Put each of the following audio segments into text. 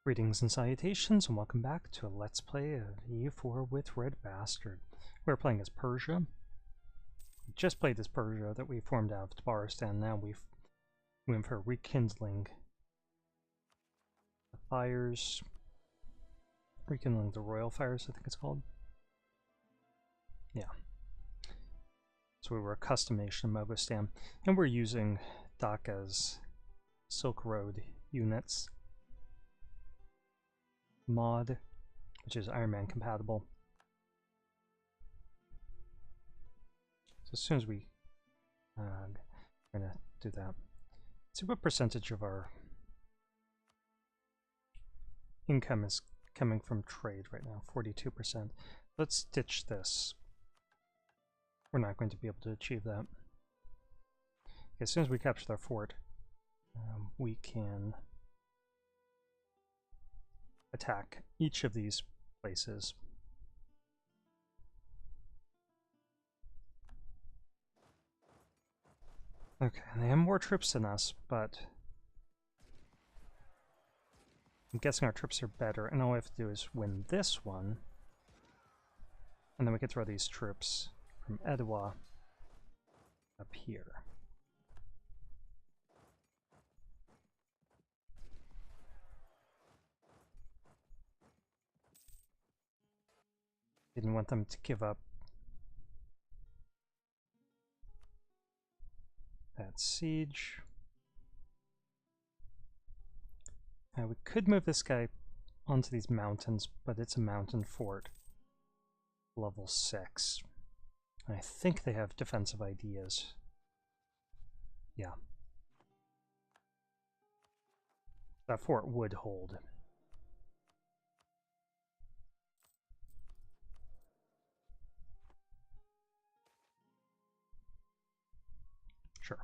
Greetings and salutations, and welcome back to a Let's Play of EU4 with RedBstrd. We're playing as Persia. We just played as Persia that we formed out of Mogostan. Now we went for Rekindling the Fires. Rekindling the Royal Fires, I think it's called. Yeah. So we were a customation of Mogostan, and we're using Dhaka's Silk Road units mod, which is Iron Man compatible. So as soon as we're gonna do that, let's see what percentage of our income is coming from trade right now. 42%. Let's ditch this. We're not going to be able to achieve that. Okay, as soon as we capture our fort, we can attack each of these places. Okay, they have more troops than us, but I'm guessing our troops are better, and all we have to do is win this one, and then we can throw these troops from Edwa up here. Didn't want them to give up that siege. Now we could move this guy onto these mountains, but it's a mountain fort. Level 6. I think they have defensive ideas. Yeah. That fort would hold. Sure.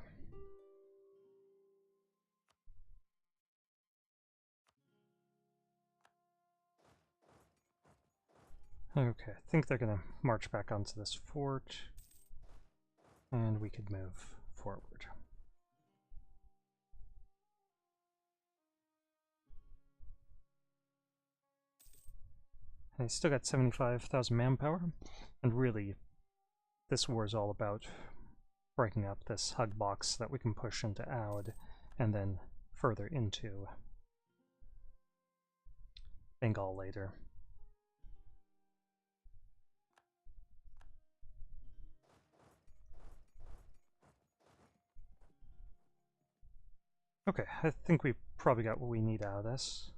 Okay, I think they're gonna march back onto this fort, and we could move forward. I still got 75,000 manpower, and really, this war is all about breaking up this hug box that we can push into Aud, and then further into Bengal later. Okay, I think we probably got what we need out of this.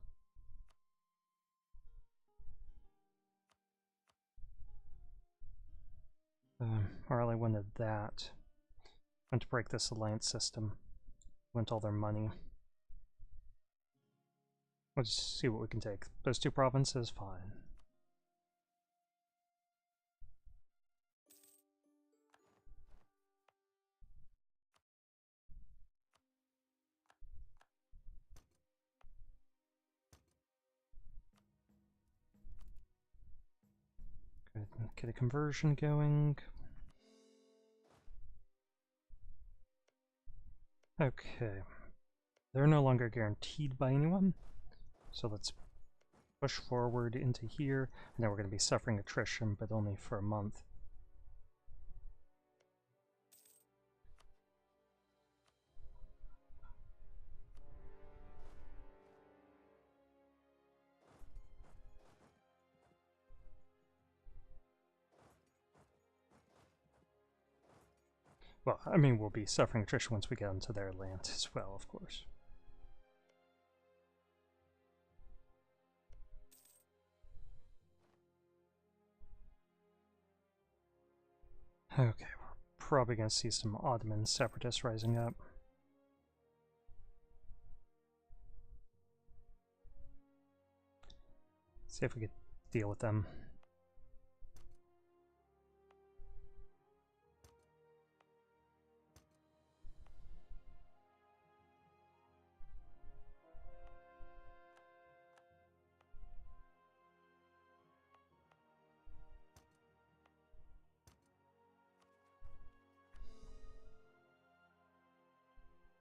I really wanted that. I want to break this alliance system. Want all their money. Let's see what we can take. Those two provinces, fine. Good. Get a conversion going. Okay. They're no longer guaranteed by anyone. So let's push forward into here. And then we're going to be suffering attrition, but only for a month. Well, I mean, we'll be suffering attrition once we get into their land as well, of course. Okay, we're probably going to see some Ottoman separatists rising up. See if we could deal with them.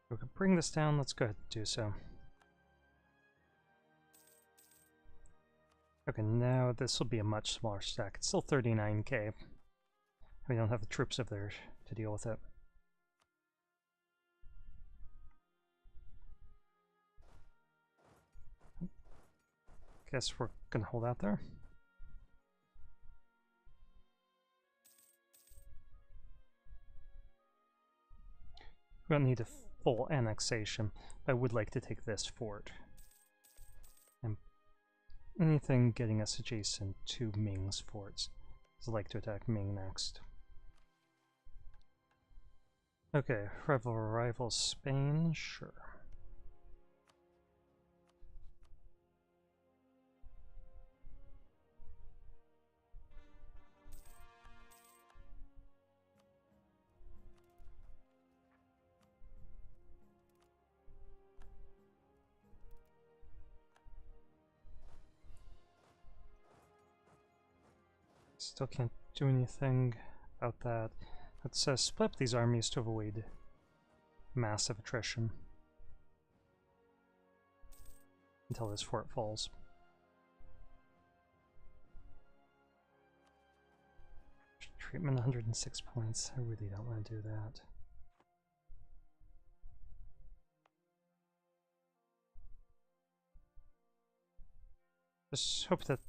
We can bring this down. Let's go ahead and do so. Okay, now this will be a much smaller stack. It's still 39k. We don't have the troops over there to deal with it. Guess we're gonna hold out there. We don't need a full annexation, but I would like to take this fort. And anything getting us adjacent to Ming's forts. I'd like to attack Ming next. Okay, rival Spain, sure. Still can't do anything about that. Let's split up these armies to avoid massive attrition until this fort falls. Treatment 106 points. I really don't want to do that. Just hope that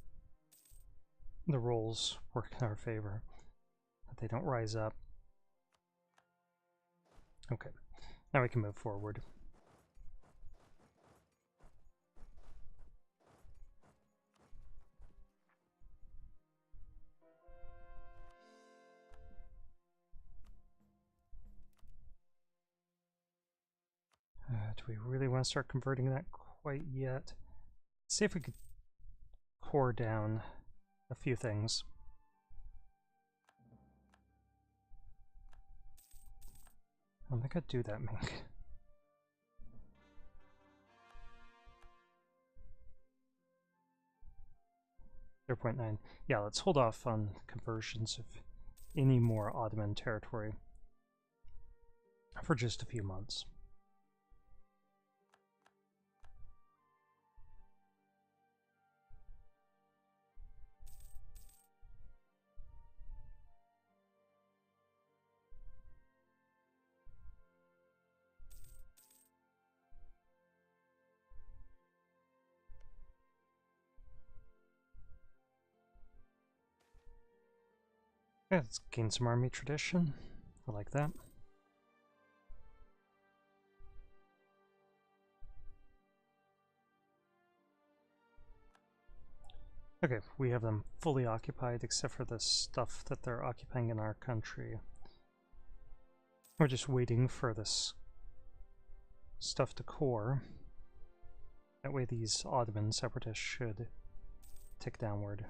the rolls work in our favor, that they don't rise up. Okay, now we can move forward. Do we really want to start converting that quite yet? Let's see if we could core down a few things. I don't think I'd do that, Mink. 0.9. Yeah, let's hold off on conversions of any more Ottoman territory for just a few months. Yeah, let's gain some army tradition. I like that. Okay, we have them fully occupied except for the stuff that they're occupying in our country. We're just waiting for this stuff to core. That way these Ottoman separatists should tick downward.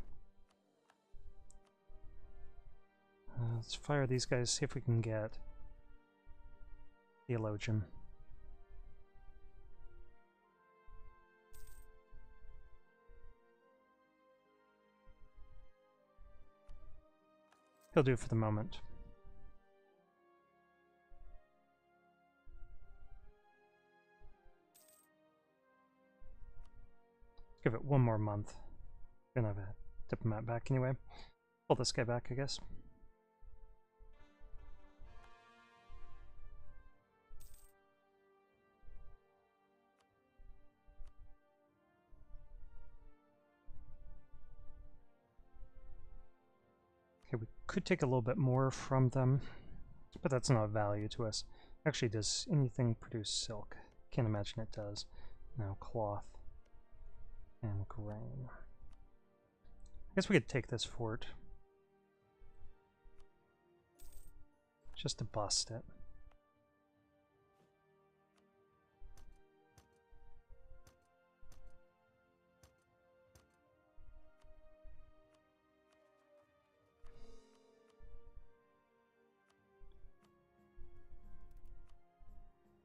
Let's fire these guys, see if we can get Theologian. He'll do for the moment. Give it one more month. Gonna have a diplomat back anyway. Pull this guy back, I guess. Okay, we could take a little bit more from them, but that's not of value to us. Actually, does anything produce silk? Can't imagine it does. No, cloth and grain. I guess we could take this fort just to bust it.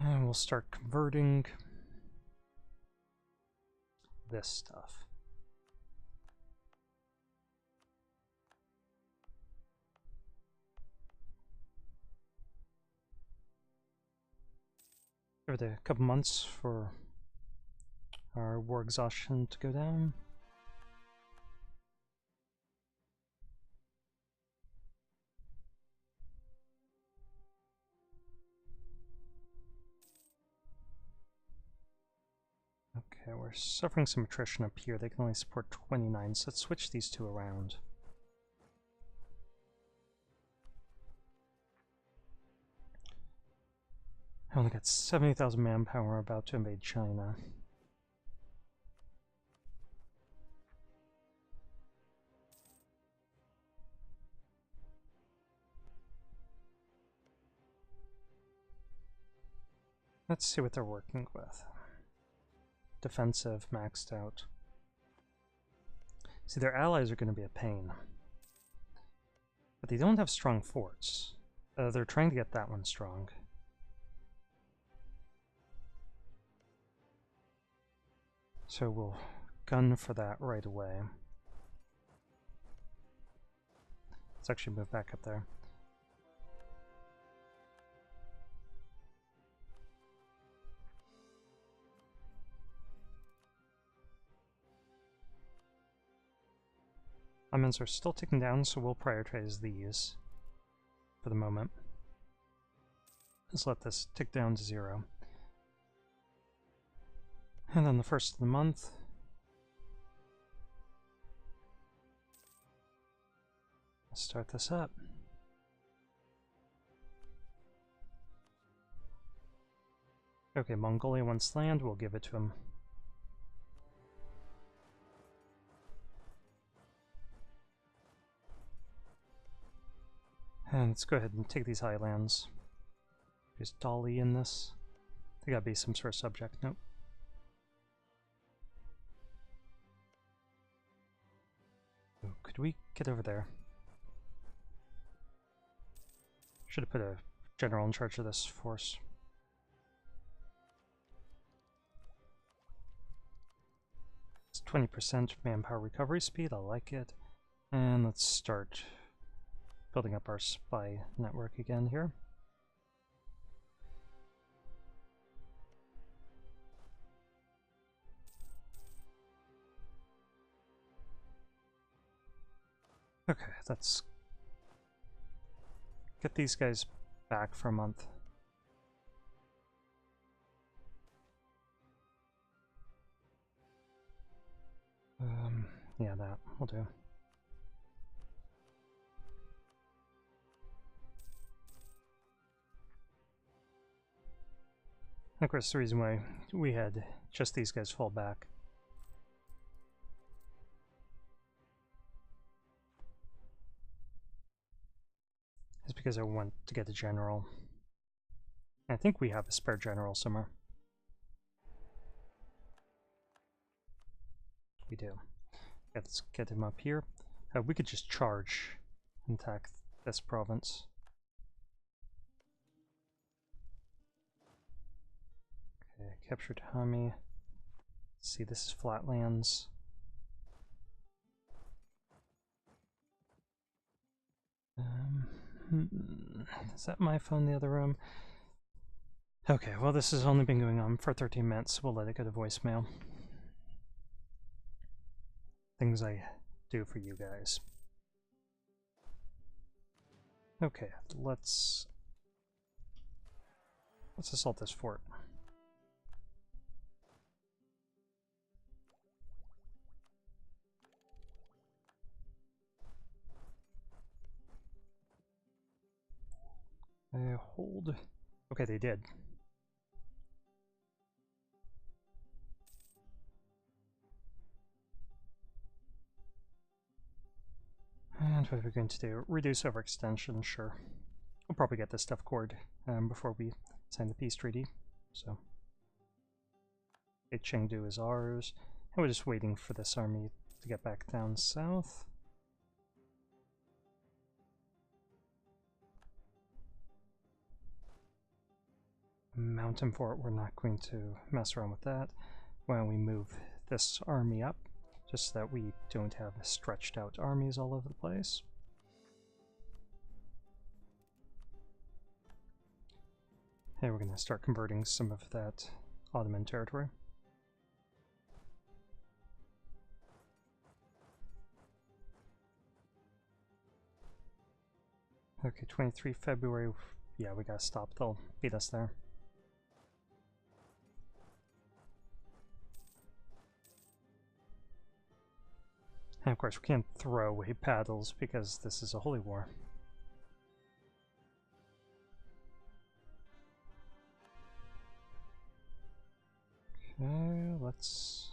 And we'll start converting this stuff. Give it a couple months for our war exhaustion to go down. Okay, we're suffering some attrition up here. They can only support 29, so let's switch these two around. I only got 70,000 manpower, about to invade China. Let's see what they're working with. Defensive, maxed out. See, their allies are going to be a pain. But they don't have strong forts. They're trying to get that one strong. So we'll gun for that right away. Let's actually move back up there. Lemons are still ticking down, so we'll prioritize these for the moment. Let's let this tick down to 0. And then the first of the month, let's start this up. Okay, Mongolia wants land, we'll give it to him. And let's go ahead and take these highlands. Is Dolly in this? They gotta be some sort of subject. Nope. Ooh, could we get over there? Should have put a general in charge of this force. It's 20% manpower recovery speed, I like it. And let's start building up our spy network again here. Okay, let's get these guys back for a month. Yeah, that will do. Of course, the reason why we had just these guys fall back is because I want to get a general. I think we have a spare general somewhere. We do. Let's get him up here. We could just charge and attack this province. Okay, captured Hami. Let's see, this is flatlands. Is that my phone in the other room? Okay, well this has only been going on for 13 minutes, so we'll let it go to voicemail. Things I do for you guys. Okay, let's assault this fort. Hold. Okay, they did. And what are we going to do? Reduce overextension, sure. We'll probably get this stuff cored before we sign the peace treaty. So, Chengdu is ours. And we're just waiting for this army to get back down south. Mountain fort, we're not going to mess around with that. Why don't we move this army up, just so that we don't have stretched out armies all over the place. And we're going to start converting some of that Ottoman territory. Okay, 23 February, yeah, we gotta stop, they'll beat us there. And of course, we can't throw away paddles because this is a holy war. Okay, let's...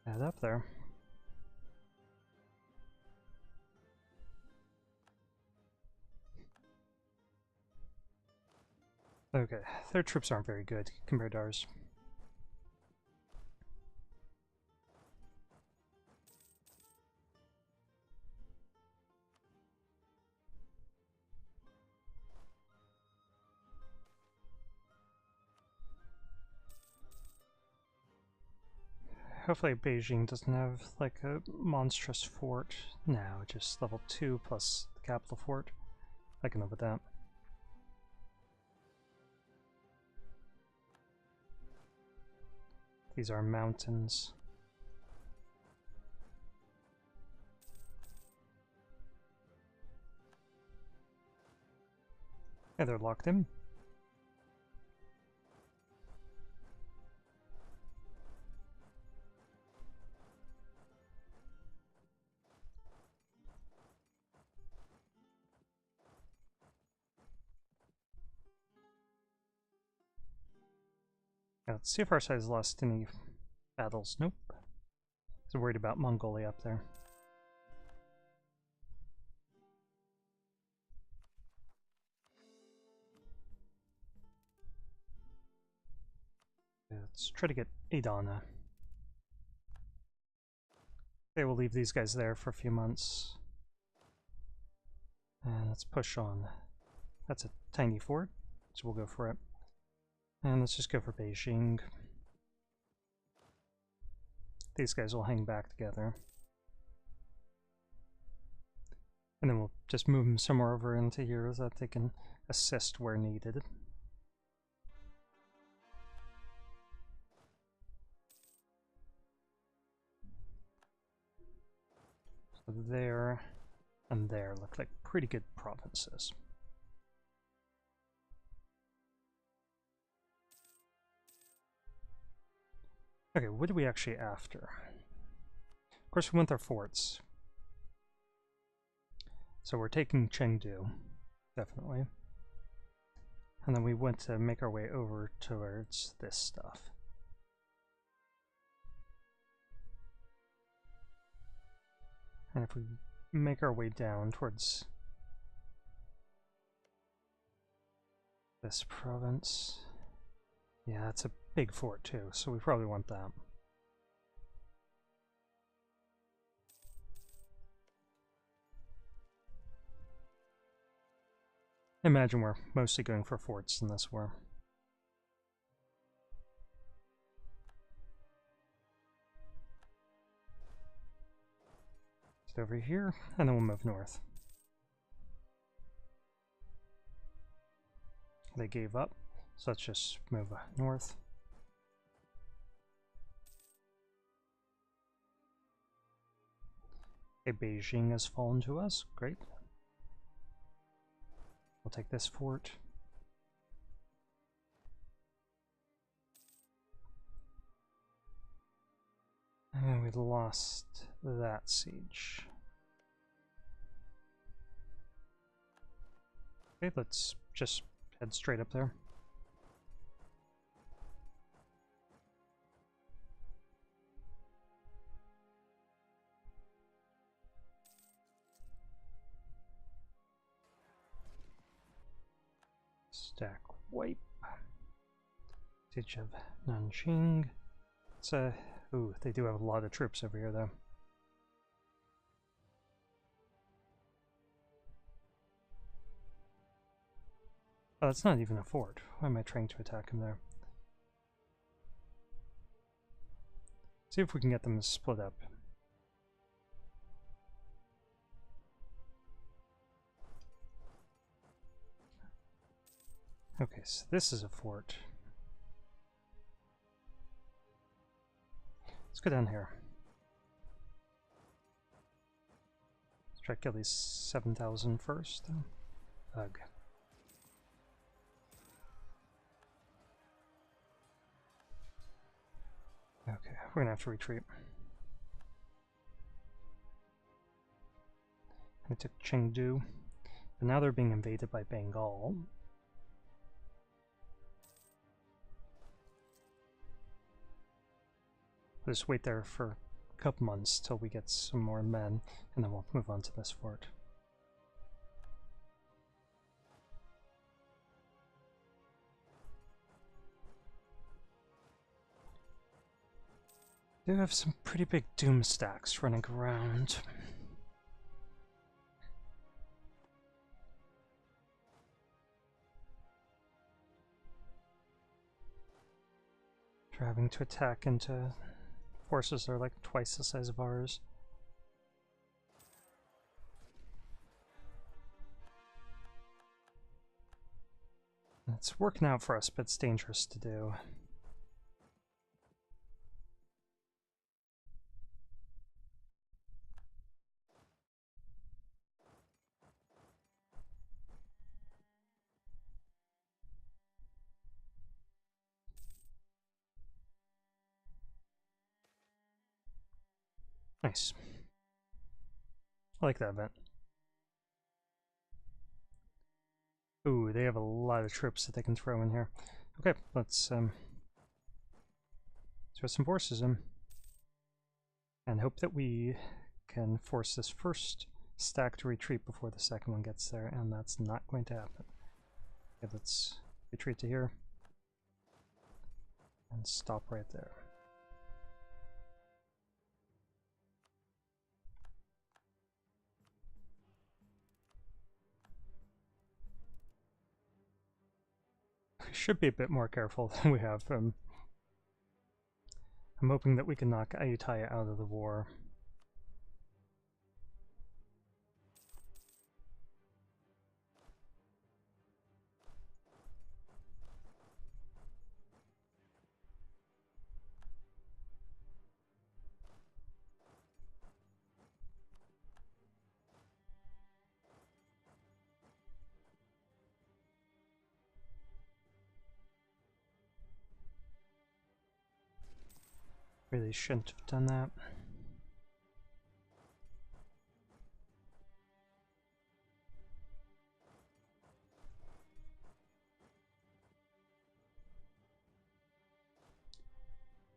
add up there. Okay, their troops aren't very good compared to ours. Hopefully Beijing doesn't have like a monstrous fort. No, just level 2 plus the capital fort. I can live with that. These are mountains. Yeah, they're locked in. Yeah, let's see if our side has lost any battles. Nope. So worried about Mongolia up there. Yeah, let's try to get Adana. Okay, we'll leave these guys there for a few months. And let's push on. That's a tiny fort, so we'll go for it. And let's just go for Beijing. These guys will hang back together. And then we'll just move them somewhere over into here so that they can assist where needed. So there and there look like pretty good provinces. Okay, what are we actually after? Of course, we want their forts. So we're taking Chengdu, definitely. And then we want to make our way over towards this stuff. And if we make our way down towards this province, yeah, it's a big fort too, so we probably want that. Imagine we're mostly going for forts in this war. Just over here, and then we'll move north. They gave up, so let's just move north. Okay, Beijing has fallen to us, great. We'll take this fort. And we lost that siege. Okay, let's just head straight up there. Stack wipe. Siege of Nanjing. It's a... ooh, they do have a lot of troops over here, though. Oh, that's not even a fort. Why am I trying to attack him there? See if we can get them to split up. Okay, so this is a fort. Let's go down here. Let's try to kill these 7,000 first. Ugh. Okay, we're gonna have to retreat. We took Chengdu, but now they're being invaded by Bengal. We'll just wait there for a couple months till we get some more men, and then we'll move on to this fort. We do have some pretty big doom stacks running around. They're having to attack into forces that are like twice the size of ours. It's working out for us, but it's dangerous to do. Nice. I like that event. Ooh, they have a lot of troops that they can throw in here. Okay, let's throw some forces in. And hope that we can force this first stack to retreat before the second one gets there, and that's not going to happen. Okay, let's retreat to here. And stop right there. We should be a bit more careful than we have. I'm hoping that we can knock Ayutthaya out of the war. Really shouldn't have done that.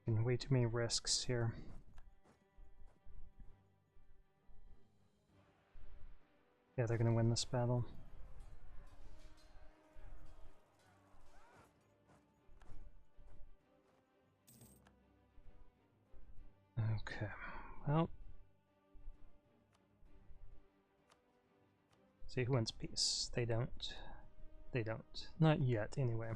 And way too many risks here. Yeah, they're gonna win this battle. Okay, well. See who wins peace. They don't. They don't. Not yet, anyway.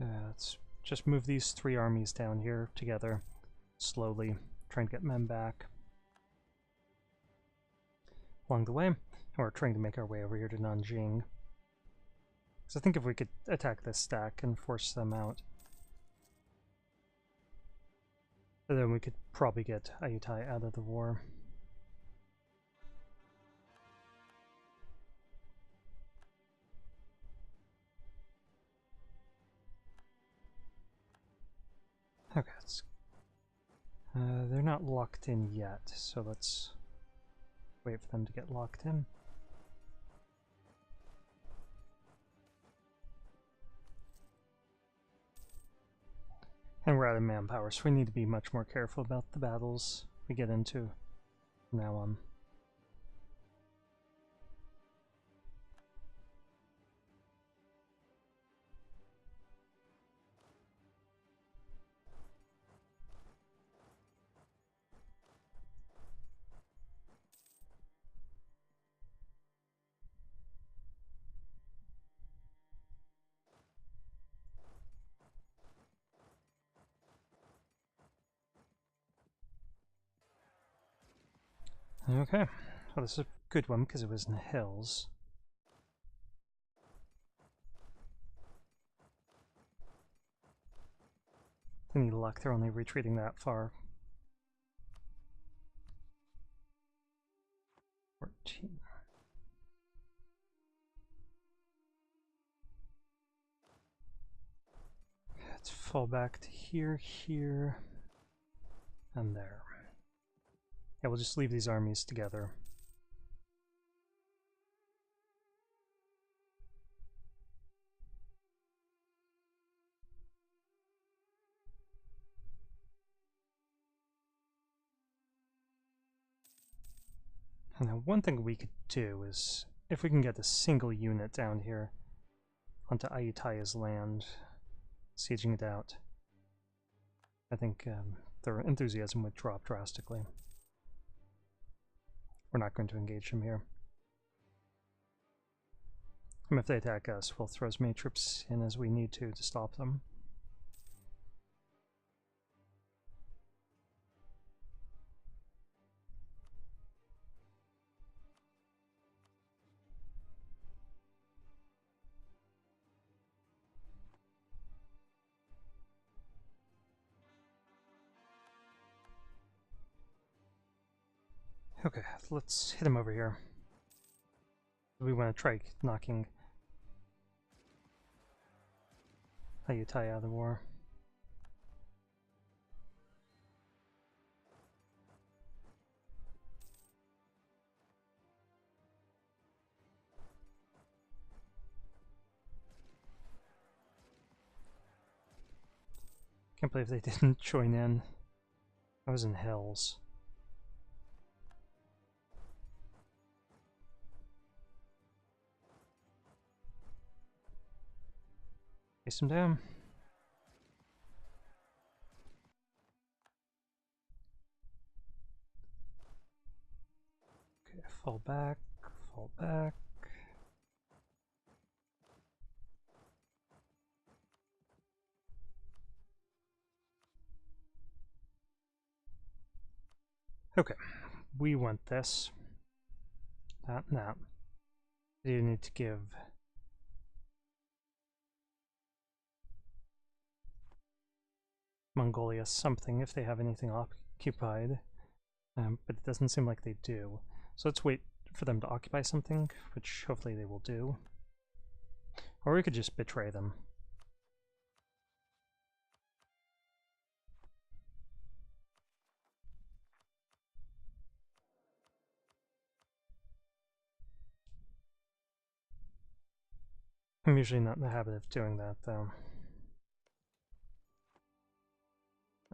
Let's just move these three armies down here together, slowly, trying to get men back. Along the way, we're trying to make our way over here to Nanjing. Because I think if we could attack this stack and force them out, then we could probably get Ayutthaya out of the war. Okay, they're not locked in yet, so let's wait for them to get locked in. And we're out of manpower, so we need to be much more careful about the battles we get into from now on. Okay, well this is a good one because it was in the hills. Any luck, they're only retreating that far. 14. Let's fall back to here, here, and there. Yeah, we'll just leave these armies together. And now one thing we could do is, if we can get a single unit down here onto Ayuthya's land, sieging it out, I think their enthusiasm would drop drastically. We're not going to engage them here. And if they attack us, we'll throw as many troops in as we need to stop them. Okay, let's hit him over here. We want to try knocking Ayutthaya out of the war. Can't believe they didn't join in. I was in hells. Chase him down. Okay, fall back, fall back. Okay, we want this. That and that. You need to give Mongolia something if they have anything occupied, but it doesn't seem like they do. So let's wait for them to occupy something, which hopefully they will do. Or we could just betray them. I'm usually not in the habit of doing that, though.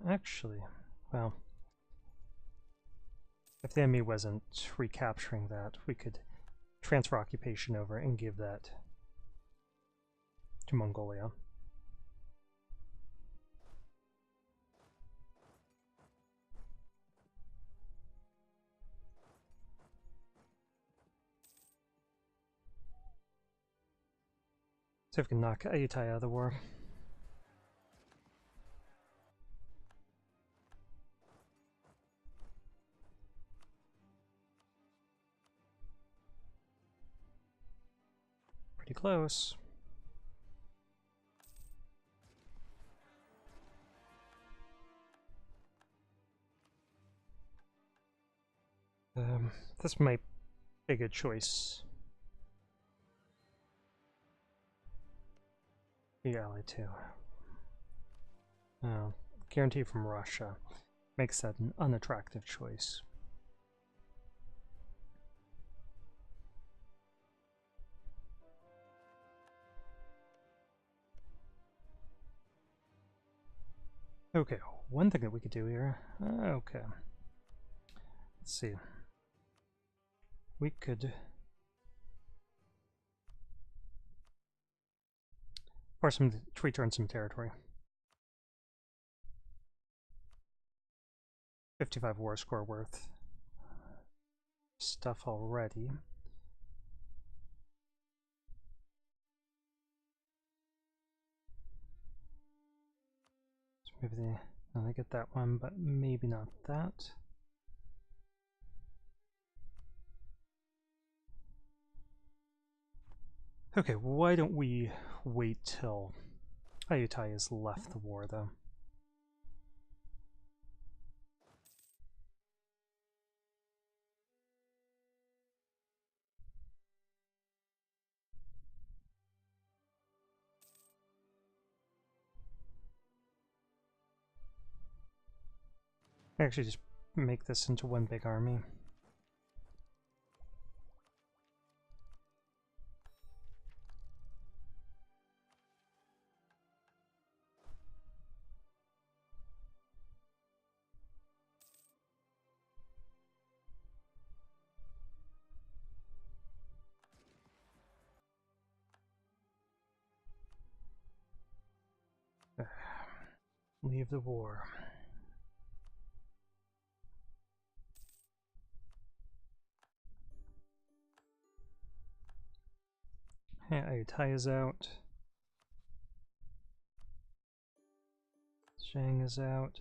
Actually, well, if the enemy wasn't recapturing that, we could transfer occupation over and give that to Mongolia. So if we can knock Ayutthaya out of the war. Pretty close. This might be a good choice. The ally too. Guarantee from Russia makes that an unattractive choice. Okay, one thing that we could do here. Okay. Let's see. We could force him to return some territory. 55 war score worth stuff already. So maybe they get that one, but maybe not that. Okay, why don't we wait till Ayutthaya has left the war, though? Actually, just make this into one big army. Leave the war. Yeah, Tai is out. Zhang is out.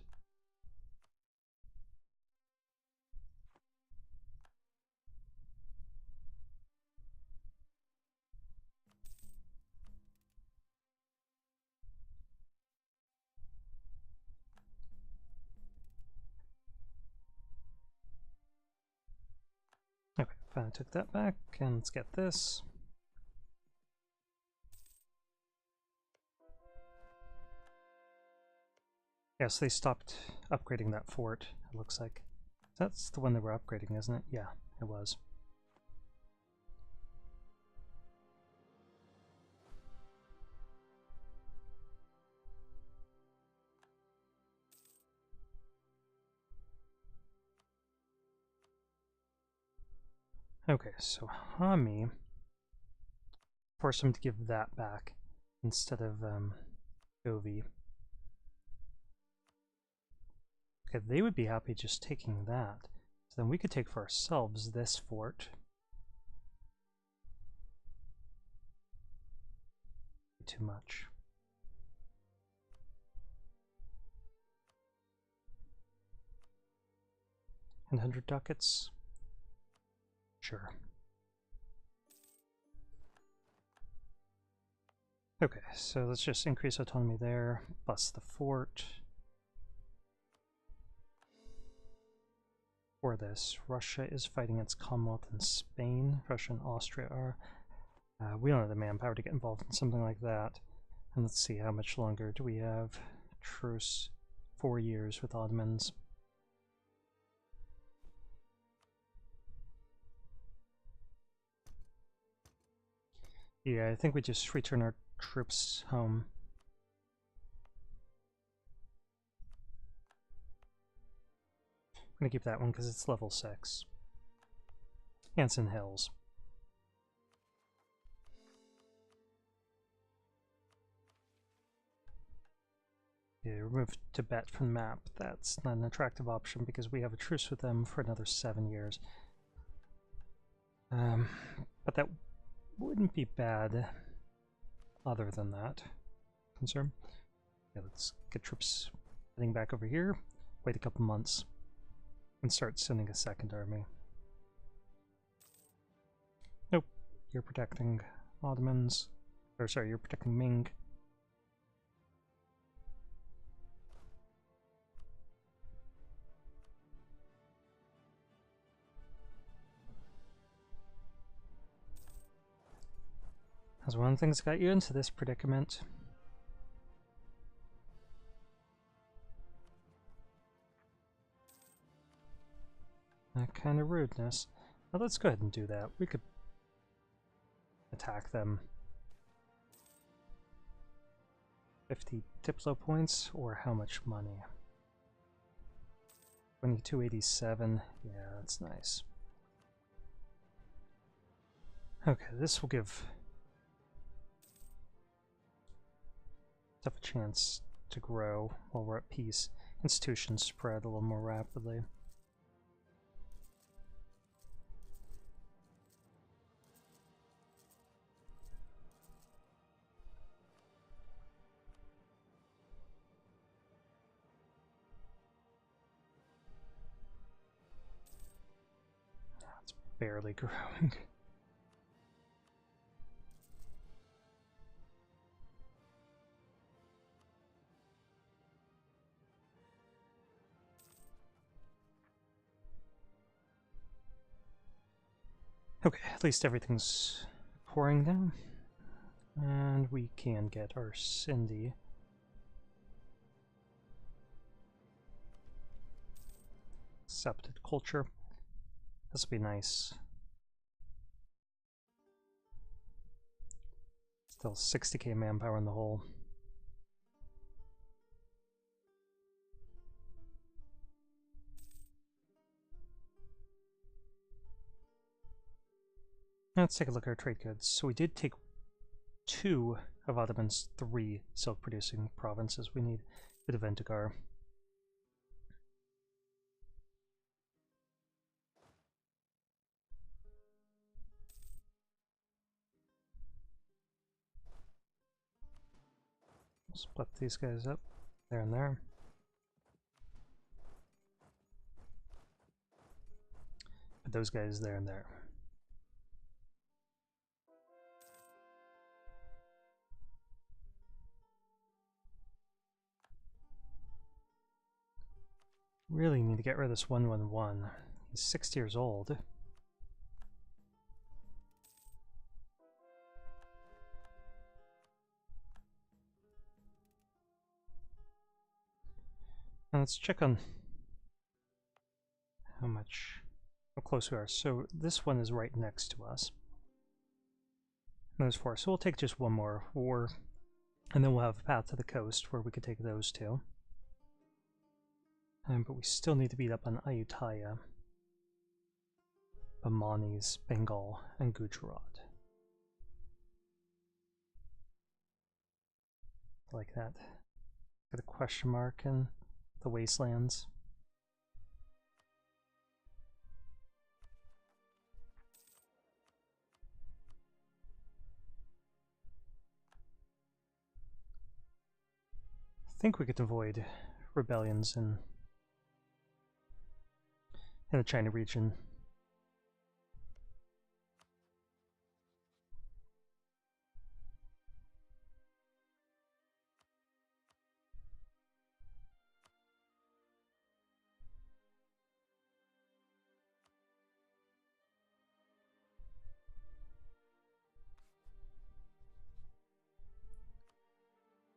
Okay, fine, I took that back, and let's get this. Yes, they stopped upgrading that fort, it looks like. That's the one they were upgrading, isn't it? Yeah, it was. Okay, so Hami, force him to give that back instead of Govi. Okay, they would be happy just taking that. So then we could take for ourselves this fort. Too much. And 100 ducats? Sure. Okay, so let's just increase autonomy there, plus the fort. For this, Russia is fighting its Commonwealth in Spain. Russia and Austria are. We don't have the manpower to get involved in something like that. And let's see, how much longer do we have? Truce, 4 years with Ottomans. Yeah, I think we just return our troops home. I'm gonna keep that one because it's level 6. Hanson Hills. Yeah, remove Tibet from the map. That's not an attractive option because we have a truce with them for another 7 years. But that wouldn't be bad other than that concern. Yeah, let's get troops heading back over here, wait a couple months, and start sending a second army. Nope, you're protecting Ottomans. Or sorry, you're protecting Ming. That's one of the things that got you into this predicament. That kind of rudeness. Now let's go ahead and do that. We could attack them. 50 Diplo points, or how much money? 2287. Yeah, that's nice. Okay, this will give stuff a chance to grow while we're at peace. Institutions spread a little more rapidly. It's barely growing. Okay, at least everything's pouring down. And we can get our Cindy. accepted culture. This will be nice. Still 60k manpower in the hole. Let's take a look at our trade goods. So we did take 2 of Ottoman's 3 silk-producing provinces. We need a bit of Vendigar. Split these guys up, there and there. Put those guys there and there. Really need to get rid of this 111. He's 60 years old. Now let's check on how close we are. So this one is right next to us. Those 4. So we'll take just one more war, and then we'll have a path to the coast where we could take those 2. But we still need to beat up on Ayutthaya, Bamanis, Bengal, and Gujarat. Like that. Got a question mark in the wastelands. I think we could avoid rebellions in the China region.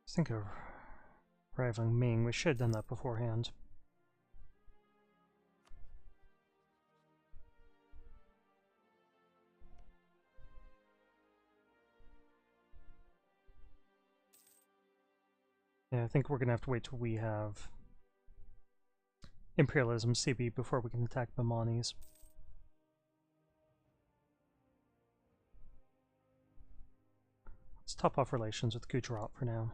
I think of rivaling Ming. We should have done that beforehand. Yeah, I think we're gonna have to wait till we have Imperialism CB before we can attack Bamanis. Let's top off relations with Gujarat for now.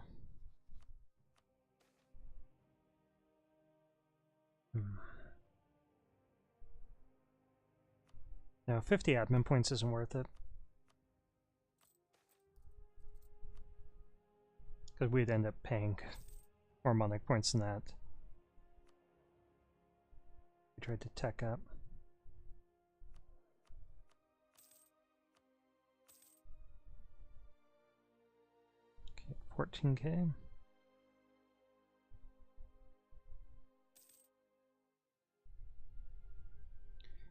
Now 50 admin points isn't worth it. Because we'd end up paying more monarch points than that. We tried to tech up. Okay, 14k.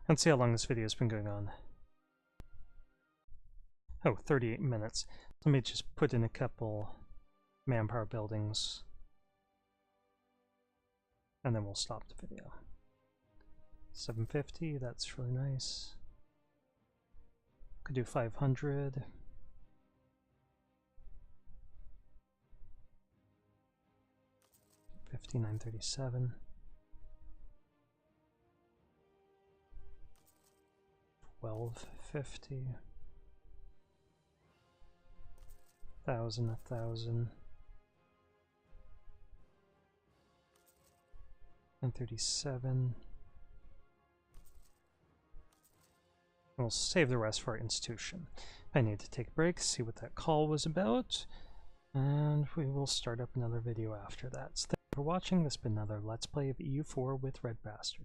Let's see how long this video has been going on. Oh, 38 minutes. Let me just put in a couple manpower buildings, and then we'll stop the video. 750, that's really nice. Could do 500. $59.37. 1250. 1,000, 1,000. And 37. We'll save the rest for our institution. I need to take a break, see what that call was about, and we will start up another video after that. So thank you for watching. This has been another Let's Play of EU4 with RedBstrd.